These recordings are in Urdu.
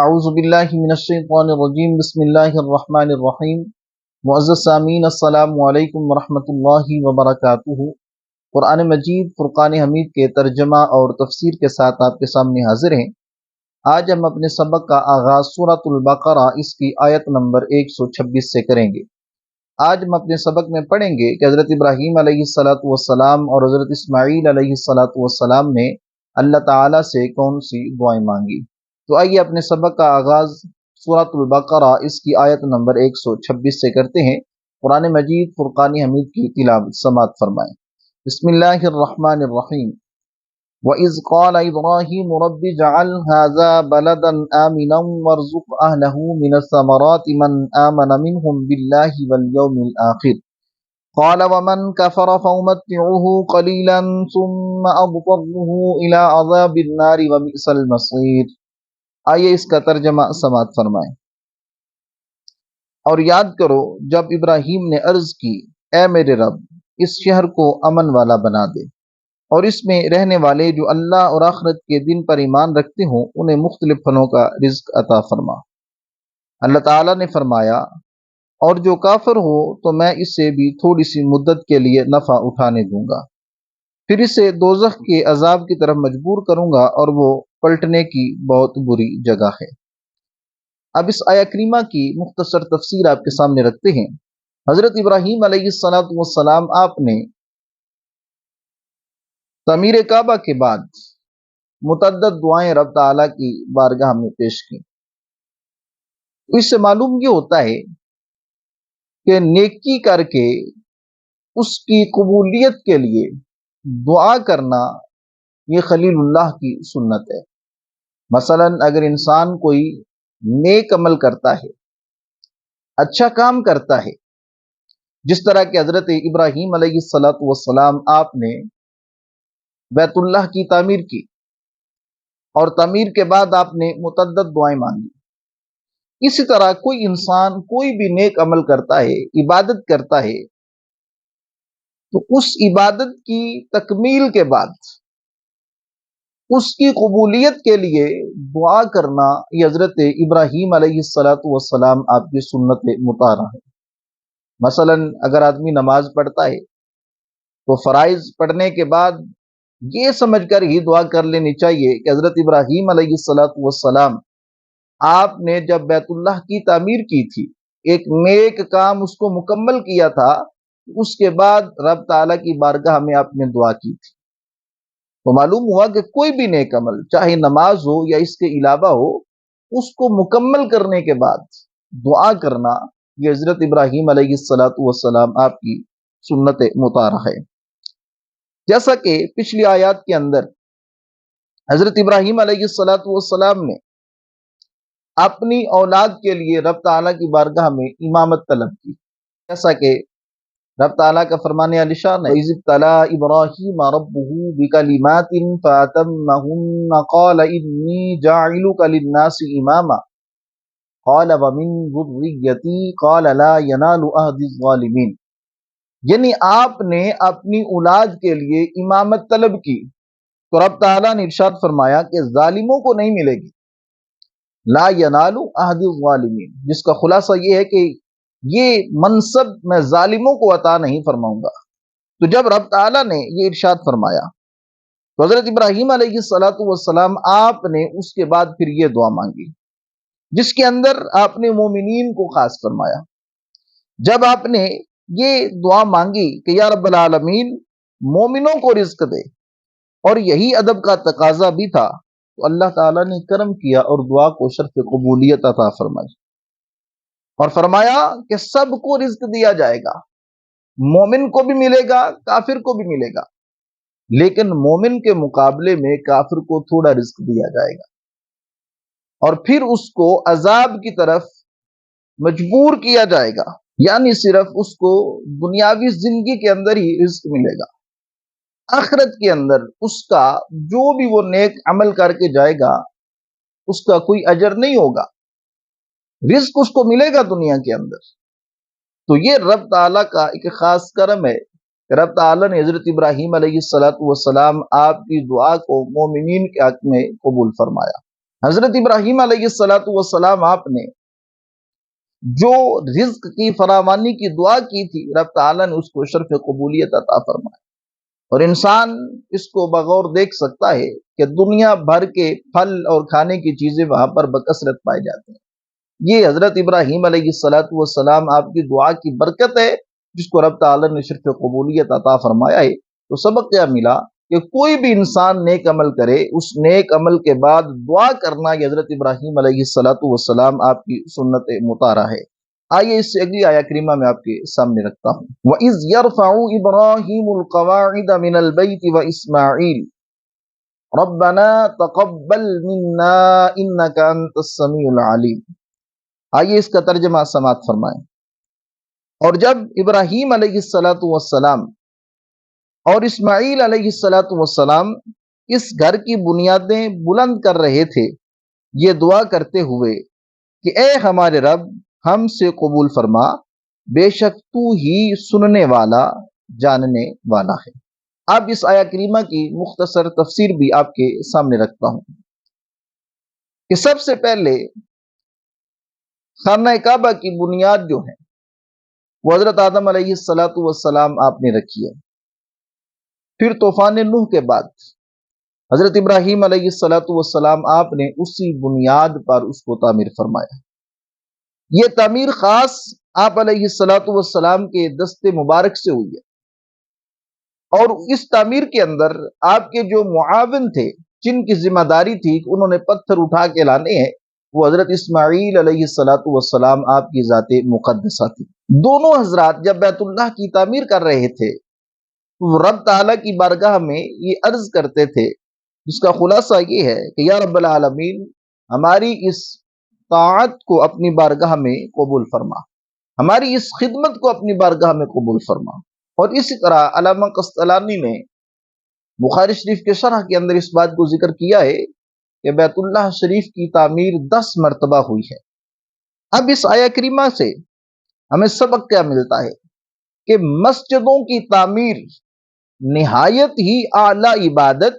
اعوذ باللہ من الشیطان الرجیم بسم اللہ الرحمن الرحیم معزز سامعین السلام علیکم ورحمۃ اللہ وبرکاتہ۔ قرآن مجید فرقان حمید کے ترجمہ اور تفسیر کے ساتھ آپ کے سامنے حاضر ہیں۔ آج ہم اپنے سبق کا آغاز سورۃ البقرہ اس کی آیت نمبر 126 سے کریں گے۔ آج ہم اپنے سبق میں پڑھیں گے کہ حضرت ابراہیم علیہ السلام اور حضرت اسماعیل علیہ السلام نے اللہ تعالیٰ سے کون سی دعائیں مانگی۔ تو آئیے اپنے سبق کا آغاز سورۃ البقرہ اس کی آیت نمبر 126 سے کرتے ہیں۔ قرآن مجید فرقان حمید کی تلاوت سماعت فرمائیں۔ بسم اللہ الرحمن الرحیم۔ وَإِذْ قَالَ إِبْرَاهِيمُ رَبِّ اجْعَلْ هَٰذَا بَلَدًا آمِنًا وَارْزُقْ أَهْلَهُ مِنَ الثَّمَرَاتِ مَنْ آمَنَ مِنْهُمْ بِاللَّهِ وَالْيَوْمِ الْآخِرِ قَالَ وَمَنْ كَفَرَ فَأُمَتِّعُهُ قَلِيلًا ثُمَّ أَضْطَرُّهُ إِلَىٰ عَذَابِ النَّارِ وَبِئْسَ الْمَصِيرُ۔ آئیے اس کا ترجمہ سماعت فرمائیں۔ اور یاد کرو جب ابراہیم نے عرض کی، اے میرے رب اس شہر کو امن والا بنا دے اور اس میں رہنے والے جو اللہ اور آخرت کے دن پر ایمان رکھتے ہوں انہیں مختلف پھلوں کا رزق عطا فرما۔ اللہ تعالیٰ نے فرمایا، اور جو کافر ہو تو میں اس سے بھی تھوڑی سی مدت کے لیے نفع اٹھانے دوں گا، پھر اسے دوزخ کے عذاب کی طرف مجبور کروں گا اور وہ پلٹنے کی بہت بری جگہ ہے۔ اب اس آیہ کریمہ کی مختصر تفسیر آپ کے سامنے رکھتے ہیں۔ حضرت ابراہیم علیہ السلام آپ نے تعمیر کعبہ کے بعد متعدد دعائیں رب تعالیٰ کی بارگاہ میں پیش کی۔ اس سے معلوم یہ ہوتا ہے کہ نیکی کر کے اس کی قبولیت کے لیے دعا کرنا یہ خلیل اللہ کی سنت ہے۔ مثلا اگر انسان کوئی نیک عمل کرتا ہے، اچھا کام کرتا ہے، جس طرح کہ حضرت ابراہیم علیہ السلام آپ نے بیت اللہ کی تعمیر کی اور تعمیر کے بعد آپ نے متعدد دعائیں مانگی، اسی طرح کوئی انسان کوئی بھی نیک عمل کرتا ہے، عبادت کرتا ہے، تو اس عبادت کی تکمیل کے بعد اس کی قبولیت کے لیے دعا کرنا یہ حضرت ابراہیم علیہ السلام آپ کی سنت مطالعہ ہے۔ مثلا اگر آدمی نماز پڑھتا ہے تو فرائض پڑھنے کے بعد یہ سمجھ کر ہی دعا کر لینی چاہیے کہ حضرت ابراہیم علیہ السلام آپ نے جب بیت اللہ کی تعمیر کی تھی، ایک نیک کام اس کو مکمل کیا تھا، اس کے بعد رب تعالیٰ کی بارگاہ میں آپ نے دعا کی تھی۔ تو معلوم ہوا کہ کوئی بھی نیک عمل چاہے نماز ہو یا اس کے علاوہ ہو، اس کو مکمل کرنے کے بعد دعا کرنا یہ حضرت ابراہیم علیہ السلام آپ کی سنت مطالعہ ہے۔ جیسا کہ پچھلی آیات کے اندر حضرت ابراہیم علیہ السلام نے اپنی اولاد کے لیے رب تعالیٰ کی بارگاہ میں امامت طلب کی، جیسا کہ رب تعالیٰ کا فرمان عالیشان ہے، اِذِ ابْتَلَىٰ إِبْرَاهِيمَ رَبُّهُ بِكَلِمَاتٍ فَأَتَمَّهُنَّ قَالَ إِنِّي جَاعِلُكَ لِلنَّاسِ إِمَامًا قَالَ وَمِن ذُرِّيَّتِي قَالَ لَا يَنَالُ عَهْدِي الظَّالِمِينَ۔ یعنی آپ نے اپنی اولاد کے لیے امامت طلب کی تو رب تعالیٰ نے ارشاد فرمایا کہ ظالموں کو نہیں ملے گی، لا ینالو عہد الظالمین، جس کا خلاصہ یہ ہے کہ یہ منصب میں ظالموں کو عطا نہیں فرماؤں گا۔ تو جب رب تعالیٰ نے یہ ارشاد فرمایا تو حضرت ابراہیم علیہ السلام آپ نے اس کے بعد پھر یہ دعا مانگی، جس کے اندر آپ نے مومنین کو خاص فرمایا۔ جب آپ نے یہ دعا مانگی کہ یا رب العالمین مومنوں کو رزق دے، اور یہی ادب کا تقاضا بھی تھا، تو اللہ تعالیٰ نے کرم کیا اور دعا کو شرف قبولیت عطا فرمائی اور فرمایا کہ سب کو رزق دیا جائے گا، مومن کو بھی ملے گا، کافر کو بھی ملے گا، لیکن مومن کے مقابلے میں کافر کو تھوڑا رزق دیا جائے گا، اور پھر اس کو عذاب کی طرف مجبور کیا جائے گا، یعنی صرف اس کو دنیاوی زندگی کے اندر ہی رزق ملے گا، آخرت کے اندر اس کا جو بھی وہ نیک عمل کر کے جائے گا اس کا کوئی اجر نہیں ہوگا، رزق اس کو ملے گا دنیا کے اندر۔ تو یہ رب تعالیٰ کا ایک خاص کرم ہے کہ رب تعالیٰ نے حضرت ابراہیم علیہ السلام آپ کی دعا کو مومنین کے حق میں قبول فرمایا۔ حضرت ابراہیم علیہ السلام آپ نے جو رزق کی فراوانی کی دعا کی تھی، رب تعالیٰ نے اس کو شرف قبولیت عطا فرمایا، اور انسان اس کو بغور دیکھ سکتا ہے کہ دنیا بھر کے پھل اور کھانے کی چیزیں وہاں پر بکثرت پائی جاتی ہیں۔ یہ حضرت ابراہیم علیہ السلام آپ کی دعا کی برکت ہے، جس کو رب تعالیٰ نے شرف قبولیت عطا فرمایا ہے۔ تو سبق کیا ملا کہ کوئی بھی انسان نیک عمل کرے، اس نیک عمل کے بعد دعا کرنا، یہ حضرت ابراہیم علیہ السلام آپ کی سنت مطالعہ ہے۔ آئیے اس سے اگلی آیہ کریمہ میں آپ کے سامنے رکھتا ہوں۔ وَإِذْ يَرْفَعُ إِبْرَاهِيمُ الْقَوَاعِدَ مِنَ الْبَيْتِ وَإِسْمَاعِيلُ رَبَّنَا تَقَبَّلْ مِنَّا إِنَّكَ أَنْتَ السَّمِيعُ الْعَلِيمُ۔ آئیے اس کا ترجمہ سماعت فرمائیں۔ اور جب ابراہیم علیہ السلام اور اسماعیل علیہ السلام اس گھر کی بنیادیں بلند کر رہے تھے، یہ دعا کرتے ہوئے کہ اے ہمارے رب، ہم سے قبول فرما، بے شک تو ہی سننے والا، جاننے والا ہے۔ اب اس آیہ کریمہ کی مختصر تفسیر بھی آپ کے سامنے رکھتا ہوں کہ سب سے پہلے خانہ کعبہ کی بنیاد جو ہے وہ حضرت آدم علیہ السلام آپ نے رکھی ہے۔ پھر طوفان نوح کے بعد حضرت ابراہیم علیہ السلام آپ نے اسی بنیاد پر اس کو تعمیر فرمایا۔ یہ تعمیر خاص آپ علیہ السلام کے دست مبارک سے ہوئی ہے، اور اس تعمیر کے اندر آپ کے جو معاون تھے، جن کی ذمہ داری تھی کہ انہوں نے پتھر اٹھا کے لانے ہیں، وہ حضرت اسماعیل علیہ السلام آپ کی ذات مقدسہ تھی۔ دونوں حضرات جب بیت اللہ کی تعمیر کر رہے تھے، رب تعالیٰ کی بارگاہ میں یہ عرض کرتے تھے، جس کا خلاصہ یہ ہے کہ یا رب العالمین، ہماری اس طاعت کو اپنی بارگاہ میں قبول فرما، ہماری اس خدمت کو اپنی بارگاہ میں قبول فرما۔ اور اسی طرح علامہ قسطلانی نے بخاری شریف کے شرح کے اندر اس بات کو ذکر کیا ہے کہ بیت اللہ شریف کی تعمیر 10 مرتبہ ہوئی ہے۔ اب اس آیہ کریمہ سے ہمیں سبق کیا ملتا ہے کہ مسجدوں کی تعمیر نہایت ہی اعلیٰ عبادت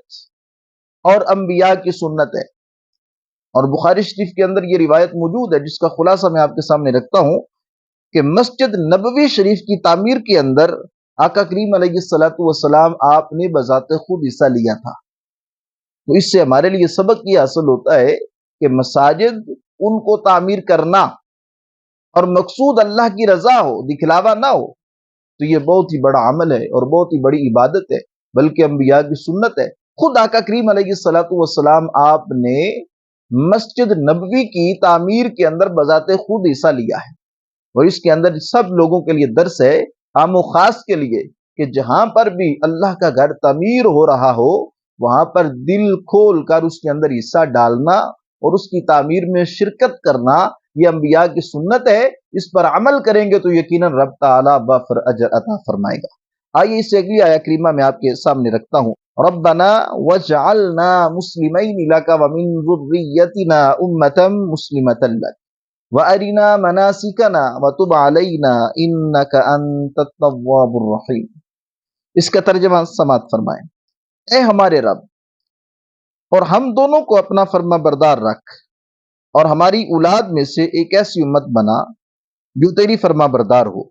اور انبیاء کی سنت ہے، اور بخاری شریف کے اندر یہ روایت موجود ہے، جس کا خلاصہ میں آپ کے سامنے رکھتا ہوں کہ مسجد نبوی شریف کی تعمیر کے اندر آقا کریم علیہ السلام آپ نے بذات خود حصہ لیا تھا۔ تو اس سے ہمارے لیے سبق یہ حاصل ہوتا ہے کہ مساجد ان کو تعمیر کرنا اور مقصود اللہ کی رضا ہو، دکھلاوا نہ ہو، تو یہ بہت ہی بڑا عمل ہے اور بہت ہی بڑی عبادت ہے، بلکہ انبیاء کی سنت ہے۔ خود آقا کریم علیہ السلام آپ نے مسجد نبوی کی تعمیر کے اندر بذات خود حصہ لیا ہے، اور اس کے اندر سب لوگوں کے لیے درس ہے، عام و خاص کے لیے، کہ جہاں پر بھی اللہ کا گھر تعمیر ہو رہا ہو، وہاں پر دل کھول کر اس کے اندر حصہ ڈالنا اور اس کی تعمیر میں شرکت کرنا، یہ انبیاء کی سنت ہے۔ اس پر عمل کریں گے تو یقیناً رب تعالیٰ بافر اجر عطا فرمائے گا۔ آئیے اس سے اگلی آیہ کریمہ میں آپ کے سامنے رکھتا ہوں۔ ربنا وجعلنا مسلمین لک ومن ذریتنا امة مسلمة لک وارنا مناسکنا وتب علینا انک انت التواب الرحیم۔ اس کا ترجمہ سماعت فرمائیں۔ اے ہمارے رب، اور ہم دونوں کو اپنا فرما بردار رکھ، اور ہماری اولاد میں سے ایک ایسی امت بنا جو تیری فرما بردار ہو،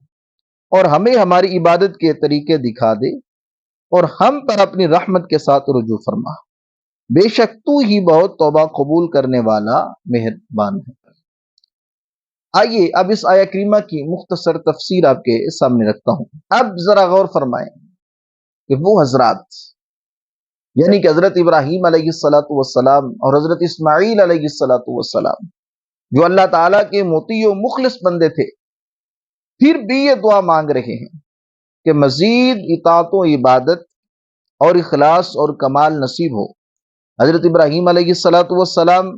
اور ہمیں ہماری عبادت کے طریقے دکھا دے، اور ہم پر اپنی رحمت کے ساتھ رجوع فرما، بے شک تو ہی بہت توبہ قبول کرنے والا مہربان ہے۔ آئیے اب اس آیہ کریمہ کی مختصر تفسیر آپ کے سامنے رکھتا ہوں۔ اب ذرا غور فرمائیں کہ وہ حضرات، یعنی کہ حضرت ابراہیم علیہ السلام اور حضرت اسماعیل علیہ السلام، جو اللہ تعالیٰ کے مطیع و مخلص بندے تھے، پھر بھی یہ دعا مانگ رہے ہیں کہ مزید اطاعت و عبادت اور اخلاص اور کمال نصیب ہو۔ حضرت ابراہیم علیہ السلام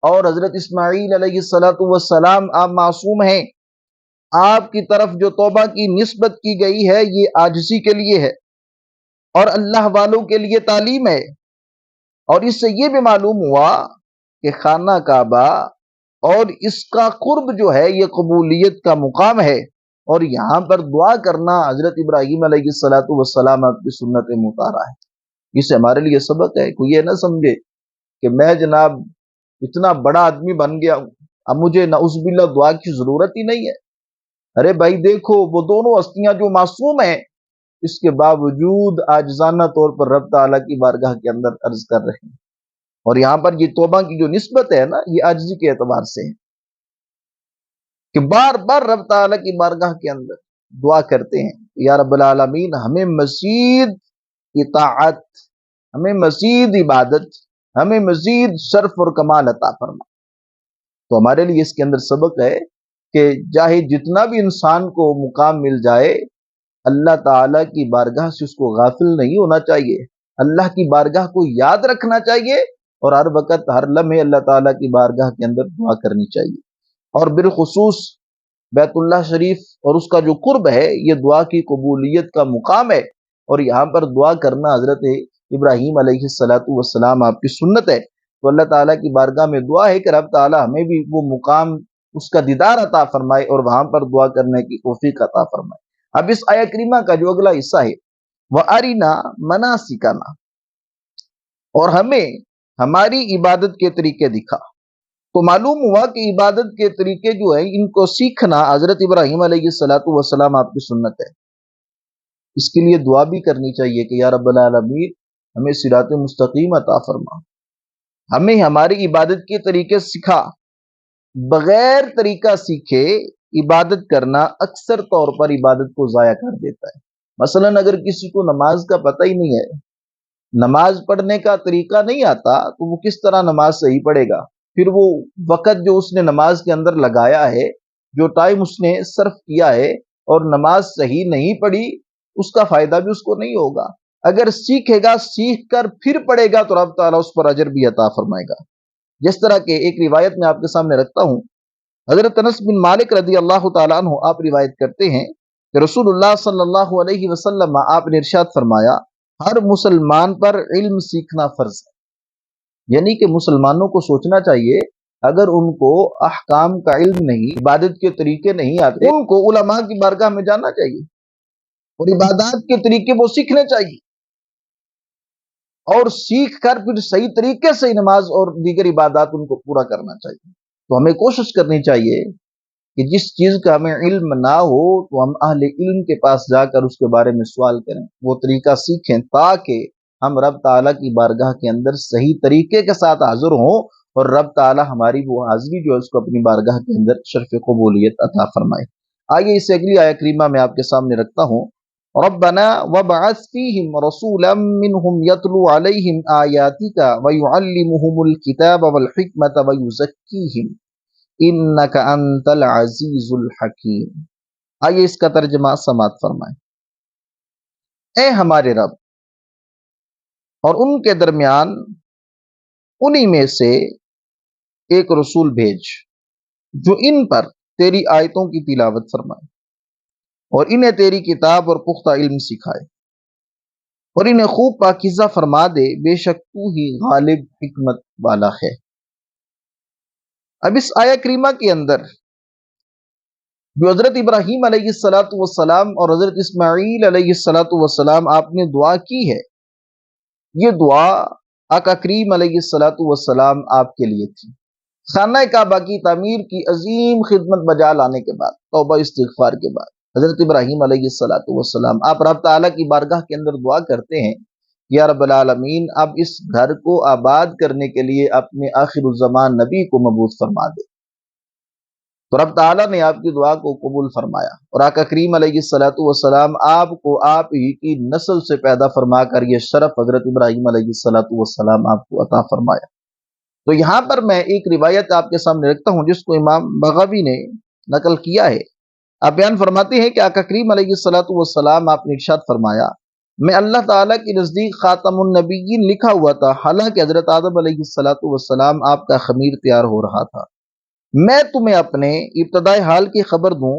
اور حضرت اسماعیل علیہ السلام آپ معصوم ہیں، آپ کی طرف جو توبہ کی نسبت کی گئی ہے یہ عاجزی کے لیے ہے اور اللہ والوں کے لیے تعلیم ہے۔ اور اس سے یہ بھی معلوم ہوا کہ خانہ کعبہ اور اس کا قرب جو ہے یہ قبولیت کا مقام ہے، اور یہاں پر دعا کرنا حضرت ابراہیم علیہ السلام آپ کی سنت مطالعہ ہے۔ اس سے ہمارے لیے سبق ہے، کوئی یہ نہ سمجھے کہ میں جناب اتنا بڑا آدمی بن گیا ہوں، اب مجھے نعوذ باللہ دعا کی ضرورت ہی نہیں ہے۔ ارے بھائی دیکھو، وہ دونوں ہستیاں جو معصوم ہیں، اس کے باوجود عاجزانہ طور پر رب تعالیٰ کی بارگاہ کے اندر عرض کر رہے ہیں۔ اور یہاں پر یہ توبہ کی جو نسبت ہے نا، یہ عاجزی کے اعتبار سے ہے کہ بار بار رب تعالیٰ کی بارگاہ کے اندر دعا کرتے ہیں، یا رب العالمین ہمیں مزید اطاعت، ہمیں مزید عبادت، ہمیں مزید شرف اور کمال عطا فرما۔ تو ہمارے لیے اس کے اندر سبق ہے کہ چاہے جتنا بھی انسان کو مقام مل جائے، اللہ تعالیٰ کی بارگاہ سے اس کو غافل نہیں ہونا چاہیے، اللہ کی بارگاہ کو یاد رکھنا چاہیے، اور ہر وقت ہر لمحے اللہ تعالیٰ کی بارگاہ کے اندر دعا کرنی چاہیے۔ اور بالخصوص بیت اللہ شریف اور اس کا جو قرب ہے، یہ دعا کی قبولیت کا مقام ہے، اور یہاں پر دعا کرنا حضرت ابراہیم علیہ السلام آپ کی سنت ہے۔ تو اللہ تعالیٰ کی بارگاہ میں دعا ہے کہ رب تعالیٰ ہمیں بھی وہ مقام، اس کا دیدار عطا فرمائے، اور وہاں پر دعا کرنے کی توفیق عطا فرمائے۔ اب اس آیہ کریمہ کا جو اگلا حصہ ہے، وَأَرِنَا مَنَاسِكَنَا، اور ہمیں ہماری عبادت کے طریقے دکھا۔ تو معلوم ہوا کہ عبادت کے طریقے جو ہیں، ان کو سیکھنا حضرت ابراہیم علیہ السلام آپ کی سنت ہے۔ اس کے لیے دعا بھی کرنی چاہیے کہ یا رب العالمین ہمیں صراط مستقیم عطا فرما، ہمیں ہماری عبادت کے طریقے سکھا۔ بغیر طریقہ سیکھے عبادت کرنا اکثر طور پر عبادت کو ضائع کر دیتا ہے۔ مثلا اگر کسی کو نماز کا پتہ ہی نہیں ہے، نماز پڑھنے کا طریقہ نہیں آتا، تو وہ کس طرح نماز صحیح پڑھے گا؟ پھر وہ وقت جو اس نے نماز کے اندر لگایا ہے، جو ٹائم اس نے صرف کیا ہے، اور نماز صحیح نہیں پڑھی، اس کا فائدہ بھی اس کو نہیں ہوگا۔ اگر سیکھے گا، سیکھ کر پھر پڑھے گا، تو رب تعالیٰ اس پر اجر بھی عطا فرمائے گا۔ جس طرح کہ ایک روایت میں آپ کے سامنے رکھتا ہوں، حضرت انس بن مالک رضی اللہ تعالیٰ عنہ آپ روایت کرتے ہیں کہ رسول اللہ صلی اللہ علیہ وسلم آپ نے ارشاد فرمایا، ہر مسلمان پر علم سیکھنا فرض ہے۔ یعنی کہ مسلمانوں کو سوچنا چاہیے، اگر ان کو احکام کا علم نہیں، عبادت کے طریقے نہیں آتے، ان کو علماء کی بارگاہ میں جانا چاہیے، اور عبادات کے طریقے وہ سیکھنے چاہیے، اور سیکھ کر پھر صحیح طریقے سے نماز اور دیگر عبادات ان کو پورا کرنا چاہیے۔ تو ہمیں کوشش کرنی چاہیے کہ جس چیز کا ہمیں علم نہ ہو، تو ہم اہل علم کے پاس جا کر اس کے بارے میں سوال کریں، وہ طریقہ سیکھیں، تاکہ ہم رب تعالیٰ کی بارگاہ کے اندر صحیح طریقے کے ساتھ حاضر ہوں، اور رب تعالیٰ ہماری وہ حاضری جو ہے اس کو اپنی بارگاہ کے اندر شرف قبولیت عطا فرمائے۔ آئیے اسے اگلی آیہ کریمہ میں آپ کے سامنے رکھتا ہوں۔ ربنا وابعث فیہم رسولا منہم یتلو علیہم آیاتک ویعلمہم الکتاب والحکمت ویزکیہم انک انت العزیز الحکیم۔ آئیے اس کا ترجمہ سماعت فرمائیں۔ اے ہمارے رب، اور ان کے درمیان انہی میں سے ایک رسول بھیج جو ان پر تیری آیتوں کی تلاوت فرمائے، اور انہیں تیری کتاب اور پختہ علم سکھائے، اور انہیں خوب پاکیزہ فرما دے، بے شک تو ہی غالب حکمت والا ہے۔ اب اس آیہ کریمہ کے اندر جو حضرت ابراہیم علیہ السلام اور حضرت اسماعیل علیہ السلام آپ نے دعا کی ہے، یہ دعا آقا کریم علیہ السلام آپ کے لیے تھی۔ خانہ کعبہ کی تعمیر کی عظیم خدمت بجا لانے کے بعد، توبہ استغفار کے بعد، حضرت ابراہیم علیہ السلام آپ رب تعالیٰ کی بارگاہ کے اندر دعا کرتے ہیں، یا رب العالمین اب اس گھر کو آباد کرنے کے لیے اپنے آخر الزمان نبی کو مبعوث فرما دے۔ تو رب تعالیٰ نے آپ کی دعا کو قبول فرمایا، اور آقا کریم علیہ السلام آپ کو آپ ہی کی نسل سے پیدا فرما کر یہ شرف حضرت ابراہیم علیہ السلام آپ کو عطا فرمایا۔ تو یہاں پر میں ایک روایت آپ کے سامنے رکھتا ہوں، جس کو امام بغوی نے نقل کیا ہے۔ آپ بیان فرماتے ہیں کہ آقا کریم علیہ السلام آپ نے ارشاد فرمایا، میں اللہ تعالیٰ کے نزدیک خاتم النبیین لکھا ہوا تھا، حالانکہ حضرت آدم علیہ السلام آپ کا خمیر تیار ہو رہا تھا۔ میں تمہیں اپنے ابتدائی حال کی خبر دوں،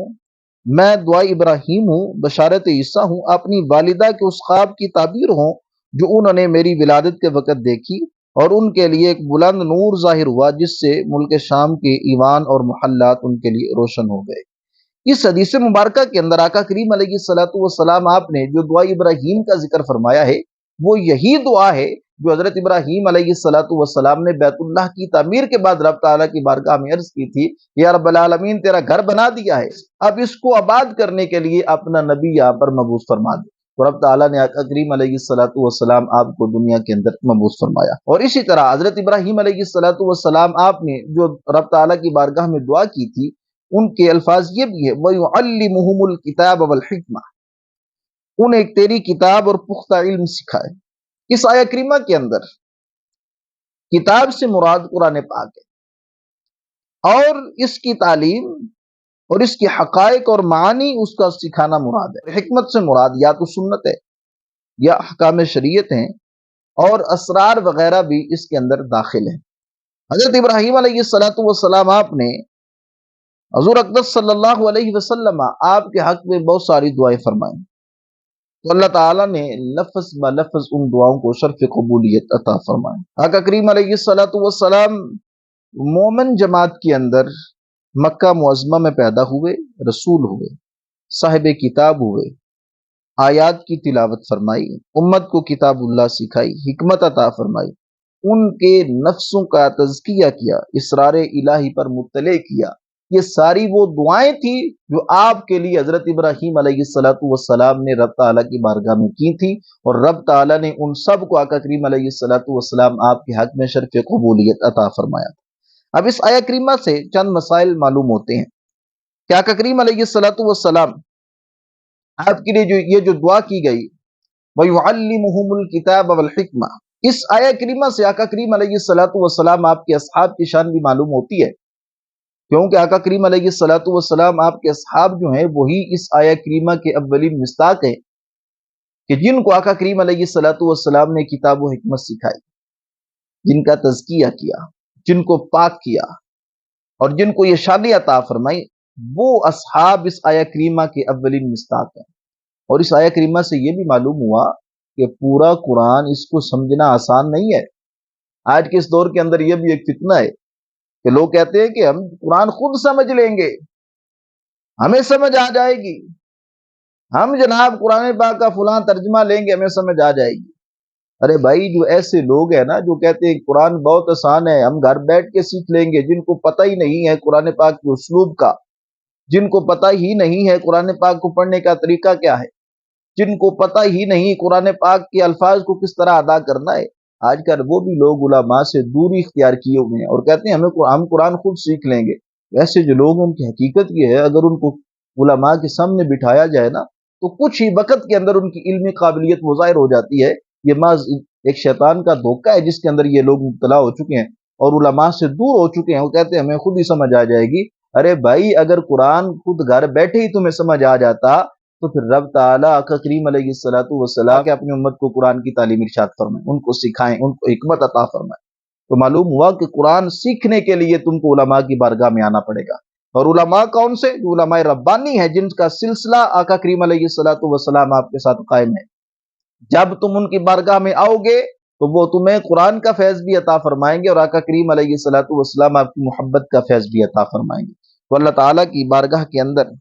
میں دعا ابراہیم ہوں، بشارت عیسیٰ ہوں، اپنی والدہ کے اس خواب کی تعبیر ہوں جو انہوں نے میری ولادت کے وقت دیکھی، اور ان کے لیے ایک بلند نور ظاہر ہوا جس سے ملک شام کے ایوان اور محلات ان کے لیے روشن ہو گئے۔ اس حدیث مبارکہ کے اندر آقا کریم علیہ السلام آپ نے جو دعا ابراہیم کا ذکر فرمایا ہے، وہ یہی دعا ہے جو حضرت ابراہیم علیہ السلام نے بیت اللہ کی تعمیر کے بعد رب تعالیٰ کی بارگاہ میں عرض کی تھی، یا رب العالمین تیرا گھر بنا دیا ہے، اب اس کو آباد کرنے کے لیے اپنا نبی یہاں پر مبعوث فرما دے، تو رب تعالیٰ نے آقا کریم علیہ السلام آپ کو دنیا کے اندر مبعوث فرمایا۔ اور اسی طرح حضرت ابراہیم علیہ السلام آپ نے جو رب تعالیٰ کی بارگاہ میں دعا کی تھی، ان کے الفاظ یہ بھی ہے وَيُعَلِّمُهُمُ الْكِتَابَ وَالْحِکْمَةَ، انہیں تیری کتاب اور پختہ علم سکھائے۔ اس آیہ کریمہ کے اندر کتاب سے مراد قرآن پاک ہے، اور اس کی تعلیم اور اس کے حقائق اور معانی اس کا سکھانا مراد ہے۔ حکمت سے مراد یا تو سنت ہے یا احکام شریعت ہیں، اور اسرار وغیرہ بھی اس کے اندر داخل ہیں۔ حضرت ابراہیم علیہ السلام آپ نے حضور اقدس صلی اللہ علیہ وسلم آپ کے حق میں بہت ساری دعائیں فرمائیں، تو اللہ تعالیٰ نے لفظ بلفظ ان دعاؤں کو شرف قبولیت عطا فرمائے۔ آقا کریم علیہ السلام مومن جماعت کے اندر مکہ معظمہ میں پیدا ہوئے، رسول ہوئے، صاحب کتاب ہوئے، آیات کی تلاوت فرمائی، امت کو کتاب اللہ سکھائی، حکمت عطا فرمائی، ان کے نفسوں کا تزکیہ کیا، اسرار الہی پر مطلع کیا۔ یہ ساری وہ دعائیں تھیں جو آپ کے لیے حضرت ابراہیم علیہ السلام نے رب تعالیٰ کی بارگاہ میں کی تھی، اور رب تعالیٰ نے ان سب کو آقا کریم علیہ السلام آپ کے حق میں شرف قبولیت عطا فرمایا تھا۔ اب اس آیہ کریمہ سے چند مسائل معلوم ہوتے ہیں کہ آقا کریم علیہ السلام آپ کے لیے یہ جو دعا کی گئی وَيُعَلِّمُهُمُ الْكِتَابَ وَالْحِکْمَةَ، اس آیہ کریمہ سے آقا کریم علیہ السلام آپ کے اصحاب کی شان بھی معلوم ہوتی ہے، کیونکہ آقا کریم علیہ السلام آپ کے اصحاب جو ہیں وہی اس آیہ کریمہ کے اولین مصداق ہیں کہ جن کو آقا کریم علیہ السلام نے کتاب و حکمت سکھائی، جن کا تزکیہ کیا، جن کو پاک کیا، اور جن کو یہ شان عطا فرمائی، وہ اصحاب اس آیہ کریمہ کے اولین مصداق ہیں۔ اور اس آیہ کریمہ سے یہ بھی معلوم ہوا کہ پورا قرآن اس کو سمجھنا آسان نہیں ہے۔ آج کے اس دور کے اندر یہ بھی ایک فتنہ ہے کہ لوگ کہتے ہیں کہ ہم قرآن خود سمجھ لیں گے، ہمیں سمجھ آ جائے گی، ہم جناب قرآن پاک کا فلاں ترجمہ لیں گے، ہمیں سمجھ آ جائے گی۔ ارے بھائی، جو ایسے لوگ ہیں نا جو کہتے ہیں قرآن بہت آسان ہے، ہم گھر بیٹھ کے سیکھ لیں گے، جن کو پتہ ہی نہیں ہے قرآن پاک کے اسلوب کا، جن کو پتہ ہی نہیں ہے قرآن پاک کو پڑھنے کا طریقہ کیا ہے، جن کو پتہ ہی نہیں قرآن پاک کے الفاظ کو کس طرح ادا کرنا ہے، آج کل وہ بھی لوگ علماء سے دوری اختیار کیے ہوئے ہیں اور کہتے ہیں ہم قرآن خود سیکھ لیں گے۔ ویسے جو لوگ ہیں ان کی حقیقت یہ ہے، اگر ان کو علماء کے سامنے بٹھایا جائے نا تو کچھ ہی وقت کے اندر ان کی علمی قابلیت ظاہر ہو جاتی ہے۔ یہ محض ایک شیطان کا دھوکہ ہے جس کے اندر یہ لوگ مبتلا ہو چکے ہیں اور علماء سے دور ہو چکے ہیں۔ وہ کہتے ہیں ہمیں خود ہی سمجھ آ جائے گی۔ ارے بھائی، اگر قرآن خود گھر بیٹھے ہی تمہیں سمجھ آ جاتا تو پھر رب تعالیٰ آقا کریم علیہ السلام کہ اپنی امت کو قرآن کی تعلیم ارشاد فرمائیں، ان کو سکھائیں، ان کو حکمت عطا فرمائیں۔ تو معلوم ہوا کہ قرآن سیکھنے کے لیے تم کو علماء کی بارگاہ میں آنا پڑے گا۔ اور علماء کون سے؟ جو علماء ربانی ہیں، جن کا سلسلہ آقا کریم علیہ السلام آپ کے ساتھ قائم ہے۔ جب تم ان کی بارگاہ میں آؤ گے تو وہ تمہیں قرآن کا فیض بھی عطا فرمائیں گے اور آقا کریم علیہ السلام آپ کی محبت کا فیض بھی عطا فرمائیں گے۔ تو اللہ تعالیٰ کی بارگاہ کے اندر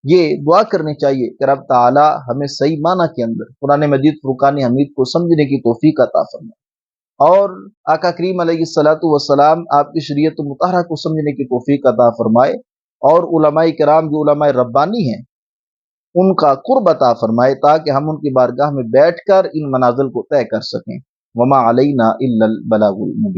یہ دعا کرنی چاہیے کہ رب تعالیٰ ہمیں صحیح معنی کے اندر قرآن مجید فرقان حمید کو سمجھنے کی توفیق عطا فرمائے، اور آقا کریم علیہ السلام آپ کی شریعت مطہرہ کو سمجھنے کی توفیق عطا فرمائے، اور علماء کرام جو علماء ربانی ہیں ان کا قرب عطا فرمائے، تاکہ ہم ان کی بارگاہ میں بیٹھ کر ان منازل کو طے کر سکیں۔ وما علینا الا البلاغ المبین۔